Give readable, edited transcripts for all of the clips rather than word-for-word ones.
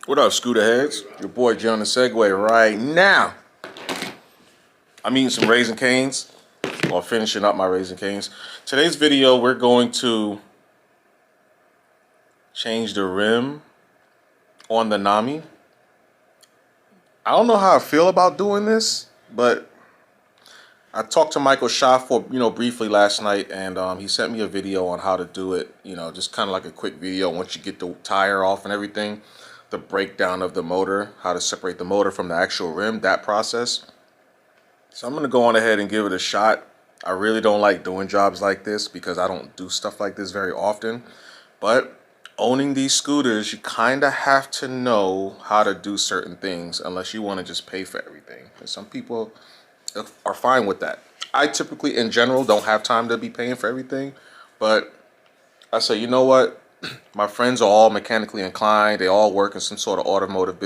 What up, Scooter Heads? Your boy Jay on the Segway right now. I'm eating some Raisin Canes, or finishing up my Raisin Canes. Today's video, we're going to change the rim on the Nami. I don't know how I feel about doing this, but I talked to Michael Schaff briefly last night, and he sent me a video on how to do it. Just kind of like a quick video once you get the tire off and everything. The breakdown of the motor, how to separate the motor from the actual rim, that process. So I'm going to go on ahead and give it a shot. I really don't like doing jobs like this because I don't do stuff like this very often. But owning these scooters, you kind of have to know how to do certain things unless you want to just pay for everything. And some people are fine with that. I typically, in general, don't have time to be paying for everything. But I say, you know what? My friends are all mechanically inclined. They all work in some sort of automotive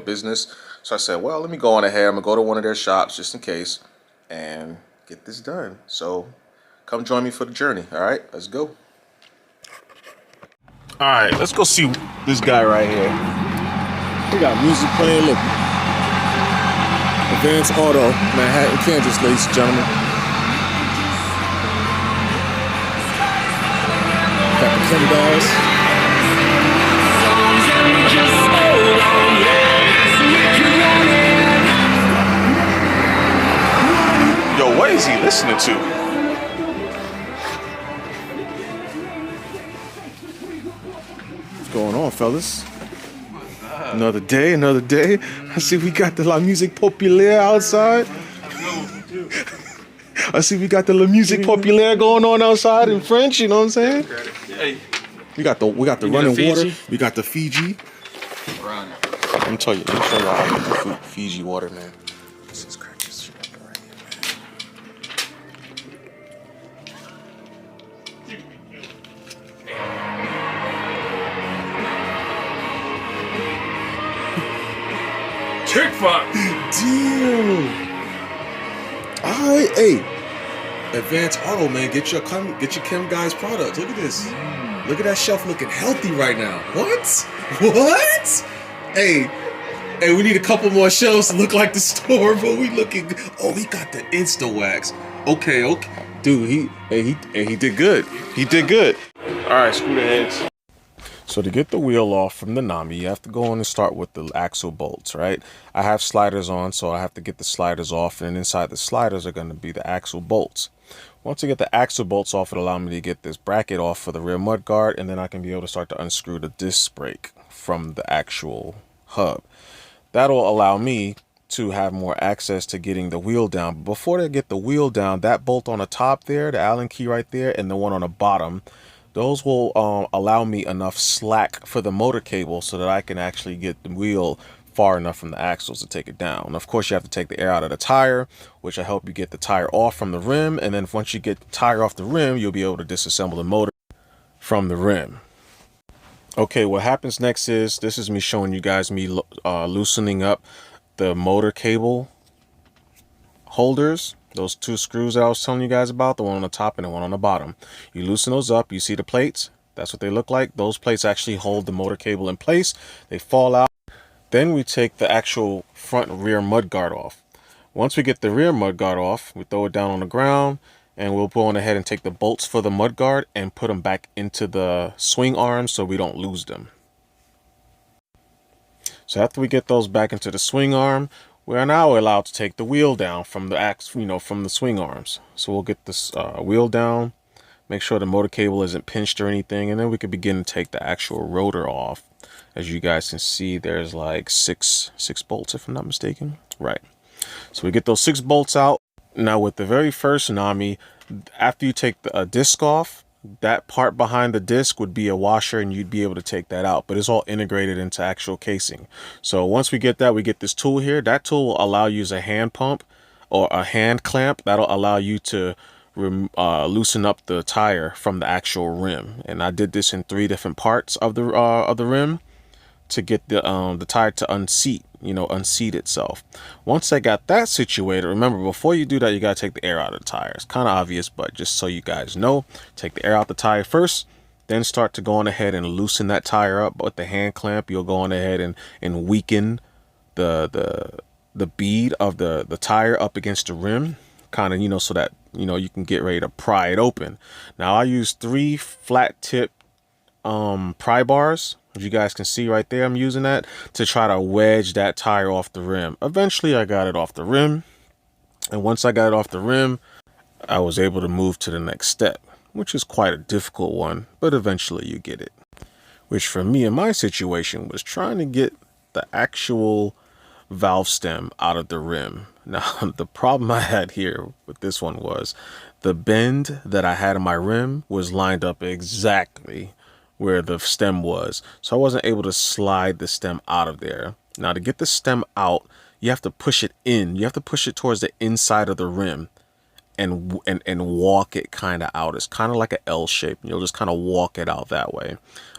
business. So I said, well, let me go on ahead. I'm going to go to one of their shops just in case and get this done. So come join me for the journey. All right, let's go. All right, let's go see this guy right here. We got music playing. Look. Advance Auto, Manhattan, Kansas, ladies and gentlemen. Got the Kim dolls. Yo, what is he listening to? What's going on, fellas? Another day, another day. I see we got the La Musique Populaire outside. I see we got the La Musique Populaire going on outside in French, you know what I'm saying? Hey. We got the running water. We got the Fiji. Let me show y'all how to get the Fiji water, man. Let's just crack this shit up right here, man. Trick fuck. Deal. Alright, hey. Advance Auto, man. Get your Kim guys products. Look at this. Look at that shelf looking healthy right now. What? What? Hey, we need a couple more shelves to look like the store, but we looking. Oh, he got the Insta Wax. Okay. Dude, he did good. He did good. Alright, Scooter Heads. So to get the wheel off from the Nami, you have to go on and start with the axle bolts, right? I have sliders on, so I have to get the sliders off, and inside the sliders are going to be the axle bolts. Once I get the axle bolts off, it'll allow me to get this bracket off for the rear mud guard, and then I can be able to start to unscrew the disc brake from the actual hub. That'll allow me to have more access to getting the wheel down. But before I get the wheel down, that bolt on the top there, the Allen key right there, and the one on the bottom, those will allow me enough slack for the motor cable so that I can actually get the wheel far enough from the axles to take it down. And of course, you have to take the air out of the tire, which will help you get the tire off from the rim. And then once you get the tire off the rim, you'll be able to disassemble the motor from the rim. Okay, what happens next is, this is me showing you guys loosening up the motor cable holders. Those two screws that I was telling you guys about, the one on the top and the one on the bottom. You loosen those up, you see the plates, that's what they look like. Those plates actually hold the motor cable in place. They fall out. Then we take the actual front and rear mud guard off. Once we get the rear mud guard off, we throw it down on the ground, and we'll go on ahead and take the bolts for the mud guard and put them back into the swing arms so we don't lose them. So after we get those back into the swing arm, we are now allowed to take the wheel down from the from the swing arms. So we'll get this wheel down, make sure the motor cable isn't pinched or anything, and then we can begin to take the actual rotor off. As you guys can see, there's like six bolts, if I'm not mistaken. Right. So we get those 6 bolts out. Now with the very first Nami, after you take the disc off, that part behind the disc would be a washer, and you'd be able to take that out, but it's all integrated into actual casing. So once we get that, we get this tool here. That tool will allow you to use a hand pump or a hand clamp. That'll allow you to loosen up the tire from the actual rim. And I did this in 3 different parts of the rim to get the tire to unseat itself. Once I got that situated, remember, before you do that, you got to take the air out of the tire. It's kind of obvious, but just so you guys know, take the air out the tire first, then start to go on ahead and loosen that tire up with the hand clamp. You'll go on ahead and weaken the bead of the tire up against the rim, kind of, you know, so that, you know, you can get ready to pry it open. Now I use 3 flat tip pry bars. As you guys can see right there, I'm using that to try to wedge that tire off the rim. Eventually I got it off the rim, and once I got it off the rim, I was able to move to the next step, which is quite a difficult one, but eventually you get it. Which for me in my situation was trying to get the actual valve stem out of the rim. Now the problem I had here with this one was the bend that I had in my rim was lined up exactly where the stem was, so I wasn't able to slide the stem out of there. Now to get the stem out, you have to push it in. You have to push it towards the inside of the rim and walk it kind of out. It's kind of like an L shape. You'll just kind of walk it out that way.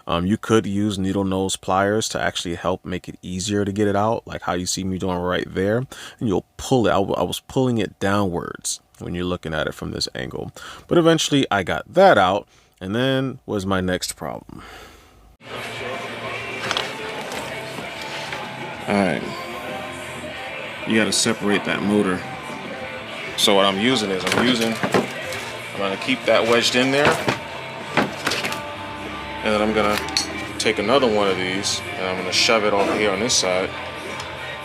You could use needle nose pliers to actually help make it easier to get it out, like how you see me doing right there. And you'll pull it. I was pulling it downwards when you're looking at it from this angle. But eventually I got that out, and then was my next problem. Alright, you got to separate that motor. So what I'm using is I'm going to keep that wedged in there, and then I'm going to take another one of these and I'm going to shove it over here on this side.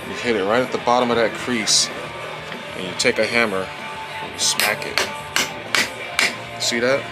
You hit it right at the bottom of that crease, and you take a hammer and you smack it. See that?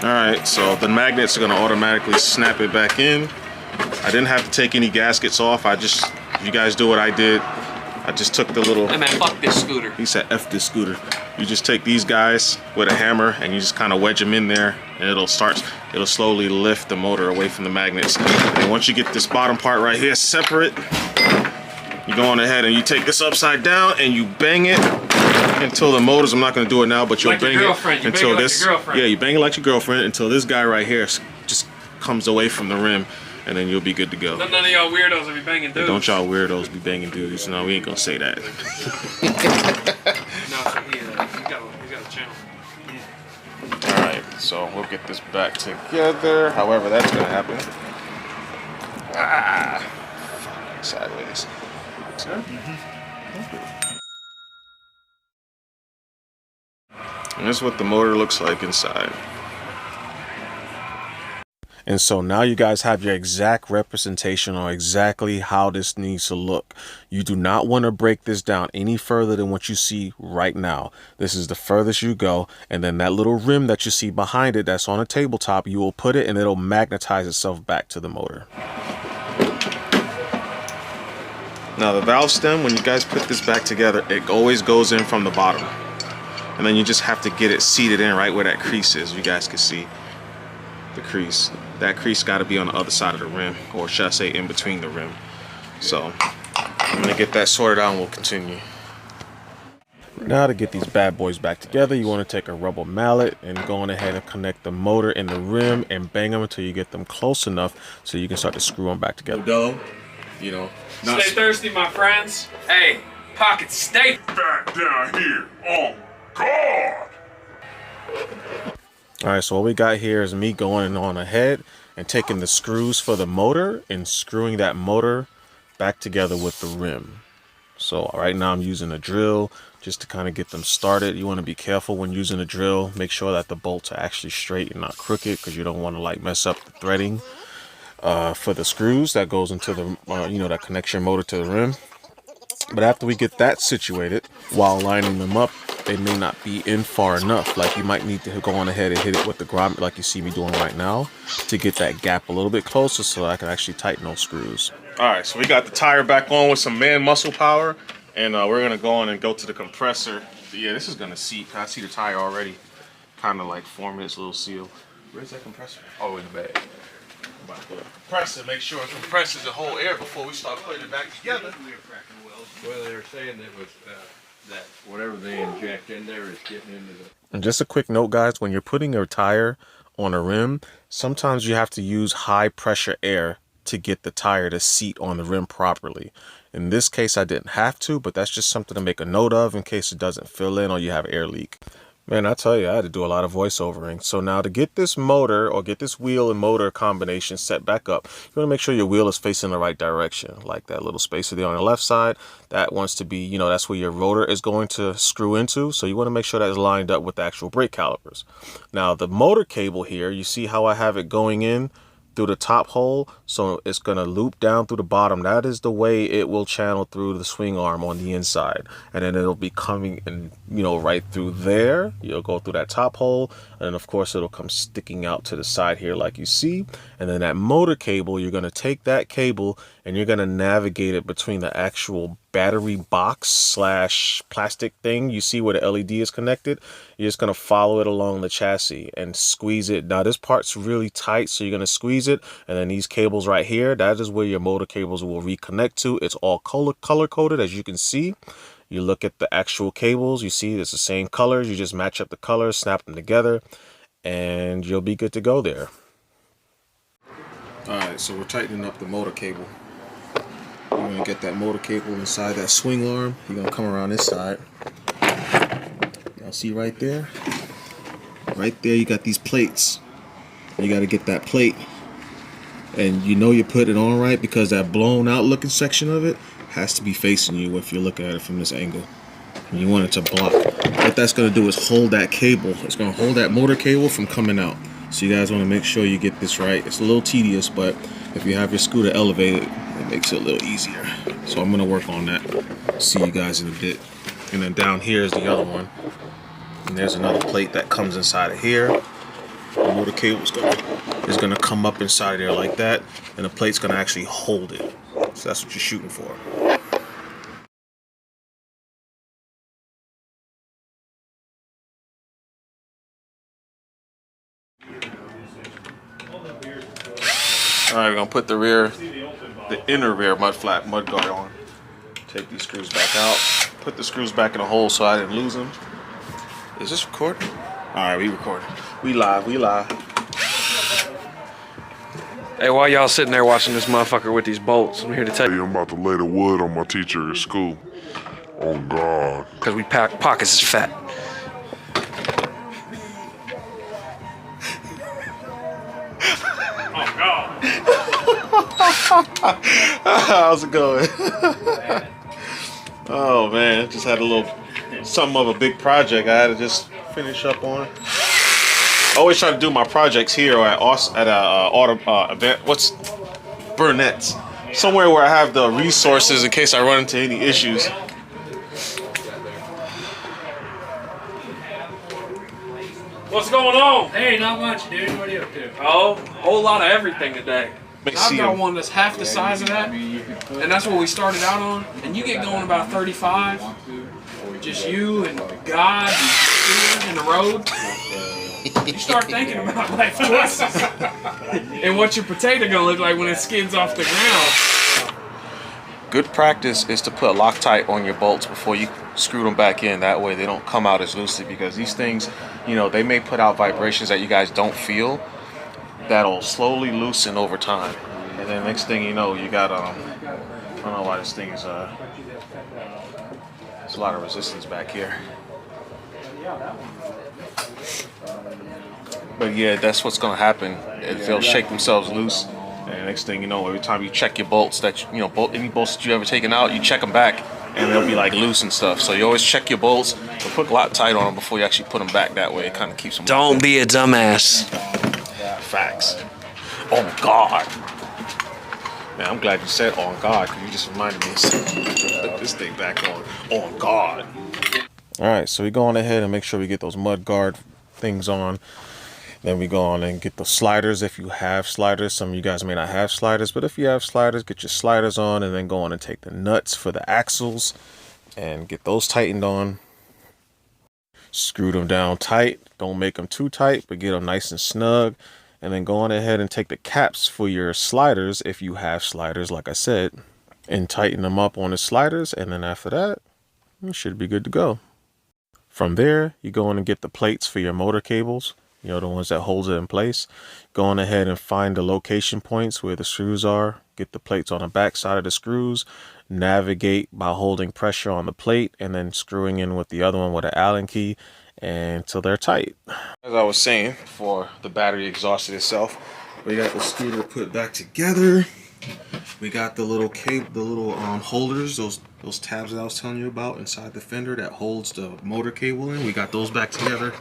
Alright, so the magnets are going to automatically snap it back in. I didn't have to take any gaskets off. You guys do what I did. I just took the little... Hey man, fuck this scooter. He said F this scooter. You just take these guys with a hammer and you just kind of wedge them in there, and it'll slowly lift the motor away from the magnets. And once you get this bottom part right here separate, you go on ahead and you take this upside down and you bang it until the motors, I'm not going to do it now, but you'll like bang it until this, yeah, you bang it like your girlfriend until this guy right here just comes away from the rim, and then you'll be good to go. None of y'all weirdos will be banging dudes. Don't y'all weirdos be banging dudes. No, we ain't going to say that. No, so he's got a channel. Yeah. Alright, so we'll get this back together, however that's going to happen. Sideways. And this is what the motor looks like inside. And so now you guys have your exact representation on exactly how this needs to look. You do not want to break this down any further than what you see right now. This is the furthest you go, and then that little rim that you see behind it that's on a tabletop, you will put it and it'll magnetize itself back to the motor. Now the valve stem, when you guys put this back together, it always goes in from the bottom. And then you just have to get it seated in right where that crease is. You guys can see the crease. That crease got to be on the other side of the rim, or should I say in between the rim. So I'm going to get that sorted out and we'll continue. Now to get these bad boys back together, you want to take a rubber mallet and go on ahead and connect the motor in the rim and bang them until you get them close enough so you can start to screw them back together. You know, stay thirsty, my friends. Hey, pockets, stay back down here on guard. Alright, so what we got here is me going on ahead and taking the screws for the motor and screwing that motor back together with the rim. So right now I'm using a drill just to kind of get them started. You want to be careful when using a drill. Make sure that the bolts are actually straight and not crooked, because you don't want to like mess up the threading for the screws that goes into the that connects your motor to the rim. But after we get that situated, while lining them up, they may not be in far enough. Like you might need to go on ahead and hit it with the grommet like you see me doing right now to get that gap a little bit closer so I can actually tighten those screws. Alright, so we got the tire back on with some man muscle power, and we're going to go on and go to the compressor. Yeah, this is going to seat. I see the tire already kind of like forming its little seal. Where's that compressor? Oh, in the bag. Compressor, make sure it compresses the whole air before we start putting it back together. Well, they were saying that was that whatever they inject in there is getting into the. And just a quick note, guys, when you're putting your tire on a rim, sometimes you have to use high pressure air to get the tire to seat on the rim properly. In this case, I didn't have to, but that's just something to make a note of in case it doesn't fill in or you have air leak. Man, I tell you, I had to do a lot of voiceovering. So now to get this motor or get this wheel and motor combination set back up, you want to make sure your wheel is facing the right direction. Like that little spacer there on the left side, that wants to be, that's where your rotor is going to screw into. So you want to make sure that is lined up with the actual brake calipers. Now the motor cable here, you see how I have it going in through the top hole, so it's going to loop down through the bottom. That is the way it will channel through the swing arm on the inside, and then it'll be coming in, right through there. You'll go through that top hole, and then of course it'll come sticking out to the side here like you see. And then that motor cable, you're going to take that cable and you're going to navigate it between the actual battery box slash plastic thing. You see where the LED is connected? You're just going to follow it along the chassis and squeeze it. Now this part's really tight, so you're going to squeeze it, and then these cables right here, that is where your motor cables will reconnect to. It's all color coded, as you can see. You look at the actual cables, you see it's the same colors. You just match up the colors, snap them together, and you'll be good to go there. Alright, so we're tightening up the motor cable. You're going to get that motor cable inside that swing arm. You're going to come around this side. Y'all see right there? Right there you got these plates. You got to get that plate. And you put it on right because that blown out looking section of it has to be facing you if you're looking at it from this angle. And you want it to block. What that's going to do is hold that cable. It's going to hold that motor cable from coming out. So you guys want to make sure you get this right. It's a little tedious, but if you have your scooter elevated, it makes it a little easier. So I'm going to work on that. See you guys in a bit. And then down here is the other one. And there's another plate that comes inside of here. The motor cable is going to come up inside of there like that. And the plate's going to actually hold it. So that's what you're shooting for. Alright, we're going to put the inner rear mud guard on. Take these screws back out. Put the screws back in the hole so I didn't lose them. Is this recording? Alright, we recording. We live. Hey, while y'all sitting there watching this motherfucker with these bolts, I'm here to tell you. I'm about to lay the wood on my teacher at school. Oh God. Because we pack pockets is fat. Oh God. How's it going? Oh man, just had a little something of a big project I had to just finish up on. I always try to do my projects here or at a event. What's Burnett's? Somewhere where I have the resources in case I run into any issues. What's going on? Hey, not much, dude. What are you up to? Oh, whole lot of everything today. I've got one that's half the size of that, and that's what we started out on. And you get going about 35, just you and God and the road. You start thinking about life choices and what your potato gonna look like when it skids off the ground. Good practice is to put Loctite on your bolts before you screw them back in. That way they don't come out as loosely, because these things, they may put out vibrations that you guys don't feel that'll slowly loosen over time. And then next thing you know, you got, I don't know why this thing is, there's a lot of resistance back here. But yeah, that's what's gonna happen. They'll shake themselves loose. And next thing you know, every time you check your bolts, any bolts that you ever taken out, you check them back, and they'll be like loose and stuff. So you always check your bolts, but put Loctite on them before you actually put them back. That way, it kind of keeps them. Don't be a dumbass. Facts. On God. Man, I'm glad you said on God, because you just reminded me to put this thing back on God. All right, so we go on ahead and make sure we get those mud guard things on. Then we go on and get the sliders if you have sliders. Some of you guys may not have sliders, but if you have sliders, get your sliders on, and then go on and take the nuts for the axles and get those tightened on. Screw them down tight. Don't make them too tight, but get them nice and snug. And then go on ahead and take the caps for your sliders, if you have sliders, like I said, and tighten them up on the sliders. And then after that, you should be good to go. From there, you go in and get the plates for your motor cables, you know, the ones that holds it in place. Go on ahead and find the location points where the screws are. Get the plates on the back side of the screws. Navigate by holding pressure on the plate and then screwing in with the other one with an Allen key until they're tight. As I was saying, before the battery exhausted itself, we got the scooter put back together. We got the little cable, the little holders, those tabs that I was telling you about inside the fender that holds the motor cable in. We got those back together.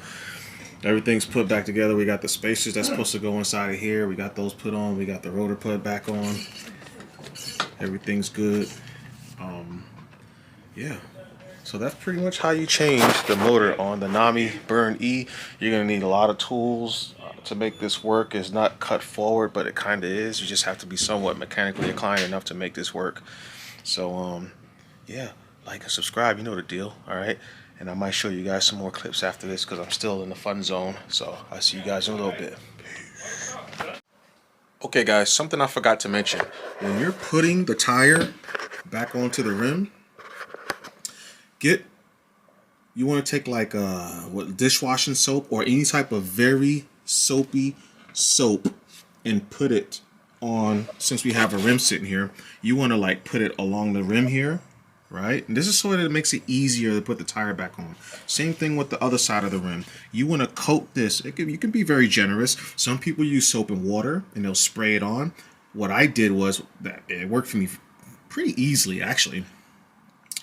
Everything's put back together. We got the spacers that's supposed to go inside of here. We got those put on. We got the rotor put back on. Everything's good. Yeah. So that's pretty much how you change the motor on the Nami Burn-e. You're gonna need a lot of tools to make this work. It's not cut forward, but it kind of is. You just have to be somewhat mechanically inclined enough to make this work. So yeah, like and subscribe, you know the deal. All right, and I might show you guys some more clips after this because I'm still in the fun zone. So I'll see you guys in a little bit. Okay guys, something I forgot to mention. When you're putting the tire back onto the rim, you want to take like dishwashing soap or any type of very soapy soap and put it on. Since we have a rim sitting here, you want to like put it along the rim here, right? And this is so that it makes it easier to put the tire back on. Same thing with the other side of the rim. You want to coat this. You can be very generous. Some people use soap and water and they'll spray it on. What I did was that it worked for me pretty easily actually.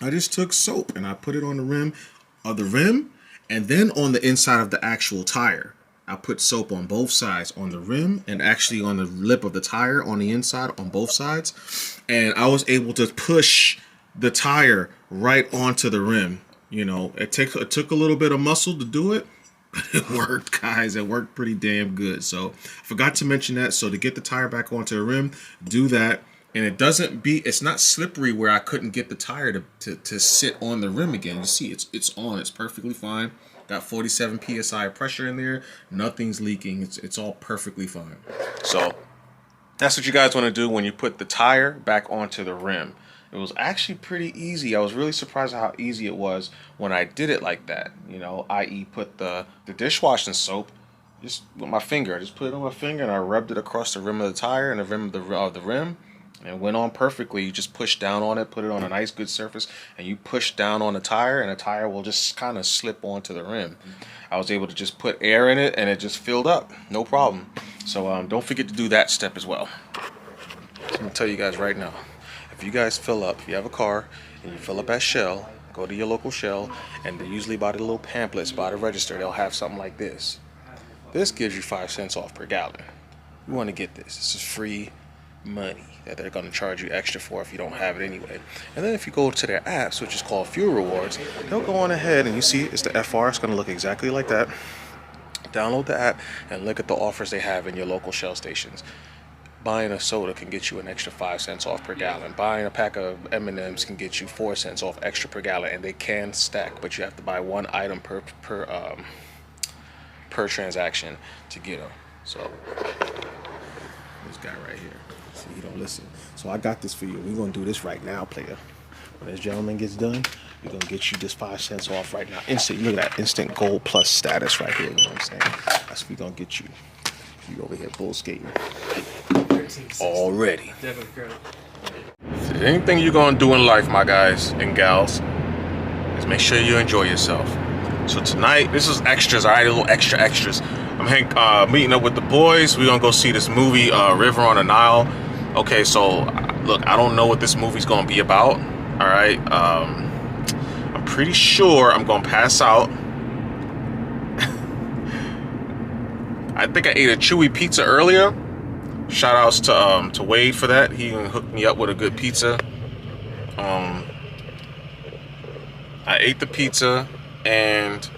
I just took soap and I put it on the rim and then on the inside of the actual tire. I put soap on both sides, on the rim and actually on the lip of the tire on the inside on both sides. And I was able to push the tire right onto the rim. You know, it took a little bit of muscle to do it, but it worked, guys. It worked pretty damn good. So I forgot to mention that. So to get the tire back onto the rim, do that. And it's not slippery where I couldn't get the tire to sit on the rim again. You see, it's on. It's perfectly fine. Got 47 psi of pressure in there. Nothing's leaking. It's all perfectly fine. So that's what you guys want to do when you put the tire back onto the rim. It was actually pretty easy. I was really surprised at how easy it was when I did it like that. You know, i.e. put the dishwashing soap just with my finger. I just put it on my finger and I rubbed it across the rim of the tire and the rim of the rim. And it went on perfectly. You just push down on it, put it on a nice good surface, and you push down on the tire, and the tire will just kind of slip onto the rim. I was able to just put air in it, and it just filled up, no problem. So don't forget to do that step as well. So I'm gonna tell you guys right now, if you guys fill up, if you have a car and you fill up at Shell, go to your local Shell, and they usually by the little pamphlets by the register, they'll have something like this. This gives you 5 cents off per gallon. You want to get this. This is free money that they're going to charge you extra for if you don't have it anyway. And then if you go to their apps, which is called Fuel Rewards, they'll go on ahead and you see it's the FR. It's going to look exactly like that. Download the app and look at the offers they have in your local Shell stations. Buying a soda can get you an extra 5 cents off per gallon. Buying a pack of M&Ms can get you 4 cents off extra per gallon, and they can stack, but you have to buy one item per transaction to get them. So this guy right here. See, he don't listen. So I got this for you. We're gonna do this right now, player. When this gentleman gets done, we're gonna get you this 5 cents off right now. Instant, look at that instant gold plus status right here. You know what I'm saying? That's what we're gonna get you. You over here bull skating. Already. So anything you're gonna do in life, my guys and gals, is make sure you enjoy yourself. So tonight, this is extras, all right? A little extras. I'm meeting up with the boys. We're gonna go see this movie, River on the Nile. Okay, so look, I don't know what this movie's gonna be about. All right, I'm pretty sure I'm gonna pass out. I think I ate a chewy pizza earlier. Shout outs to Wade for that. He hooked me up with a good pizza. I ate the pizza and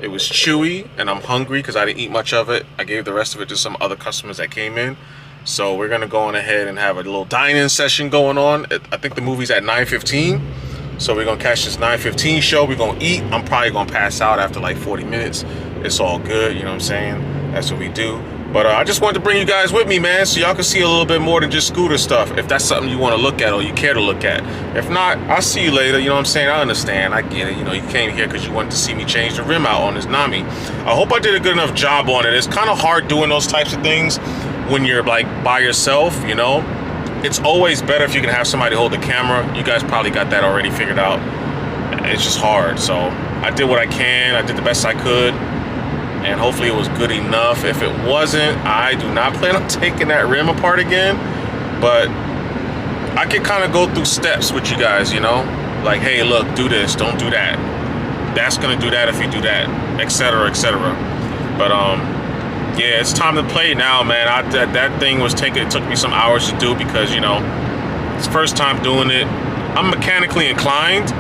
it was chewy, and I'm hungry because I didn't eat much of it. I gave the rest of it to some other customers that came in. So we're gonna go on ahead and have a little dine-in session going on. I think the movie's at 9:15. So we're gonna catch this 9:15 show. We're gonna eat. I'm probably gonna pass out after like 40 minutes. It's all good, you know what I'm saying? That's what we do. But I just wanted to bring you guys with me, man, so y'all can see a little bit more than just scooter stuff, if that's something you want to look at or you care to look at. If not, I'll see you later, you know what I'm saying? I understand, I get it. You know, you came here because you wanted to see me change the rim out on this Nami. I hope I did a good enough job on it. It's kind of hard doing those types of things when you're like by yourself, you know? It's always better if you can have somebody hold the camera. You guys probably got that already figured out. It's just hard, so I did what I can. I did the best I could. And hopefully it was good enough. If it wasn't, I do not plan on taking that rim apart again. But I can kind of go through steps with you guys, you know? Like, hey, look, do this, don't do that. That's gonna do that if you do that, etc., etc. But yeah, it's time to play now, man. That thing was it took me some hours to do because, you know, it's first time doing it. I'm mechanically inclined,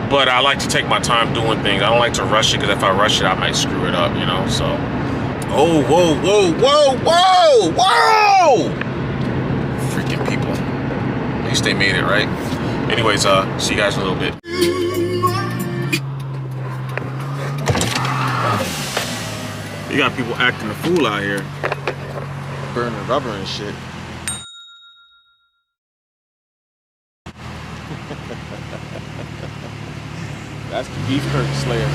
but I like to take my time doing things. I don't like to rush it because if I rush it, I might screw it up, you know, so. Oh, whoa, whoa, whoa, whoa, whoa! Freaking people. At least they made it, right? Anyways, see you guys in a little bit. You got people acting a fool out here. Burning rubber and shit. That's the beef curtain slayer.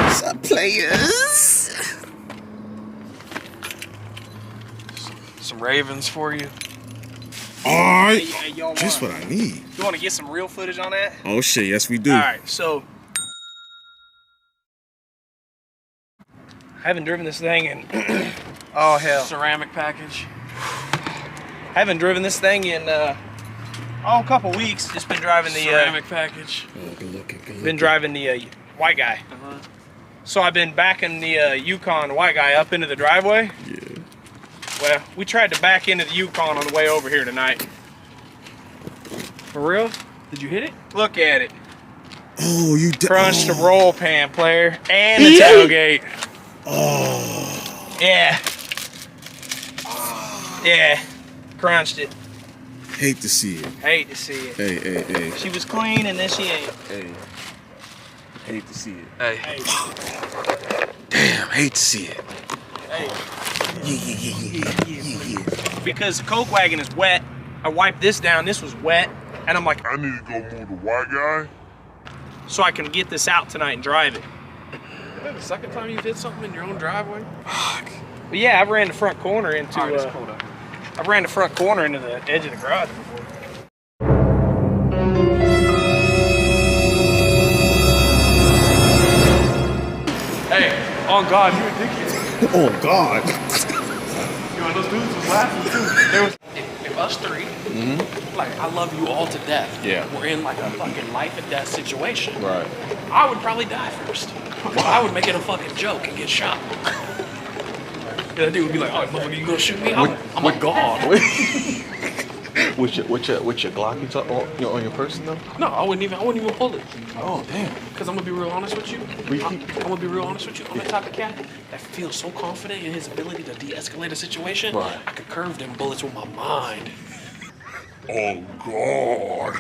What's up, players? Some ravens for you. Alright, Hey, y'all just what I need. You want to get some real footage on that? Oh shit, yes we do. All right, so I haven't driven this thing in oh hell, Ceramic package. I haven't driven this thing in a couple weeks. Just been driving the Ceramic package. Oh, good looking, good looking. been driving the white guy. So I've been backing the Yukon white guy up into the driveway. Yeah. Well, we tried to back into the Yukon on the way over here tonight. For real? Did you hit it? Look at it. Oh, you did. Crunched the roll pan, player, and the tailgate. Oh. Yeah. Yeah. Crunched it. Hate to see it. Hate to see it. Hey, hey, hey. She was clean and then she ain't. Hey. Hate to see it. Hey. Hey. Damn, hate to see it. Hey. Yeah. Because the Coke wagon is wet. I wiped this down. This was wet. And I'm like, I need to go move the white guy. so I can get this out tonight and drive it. Is that the second time you did something in your own driveway? But yeah, I ran the front corner into Alright, it's cold out. I ran the front corner into the edge of the garage before. Hey, on God, you ridiculous. Oh God. You know, those dudes was laughing too. There was if us three, like I love you all to death. Yeah. We're in like a fucking life and death situation. Right. I would probably die first. I would make it a fucking joke and get shot. Yeah, that dude would be like, "Oh, motherfucker, you gonna shoot me? I'm a god." With your Glock on your person though? No, I wouldn't even pull it. Oh damn. Cause I'm gonna be real honest with you. I'm gonna be real honest with you. I'm the type of cat that feels so confident in his ability to de-escalate a situation. Right. I could curve them bullets with my mind. Oh God.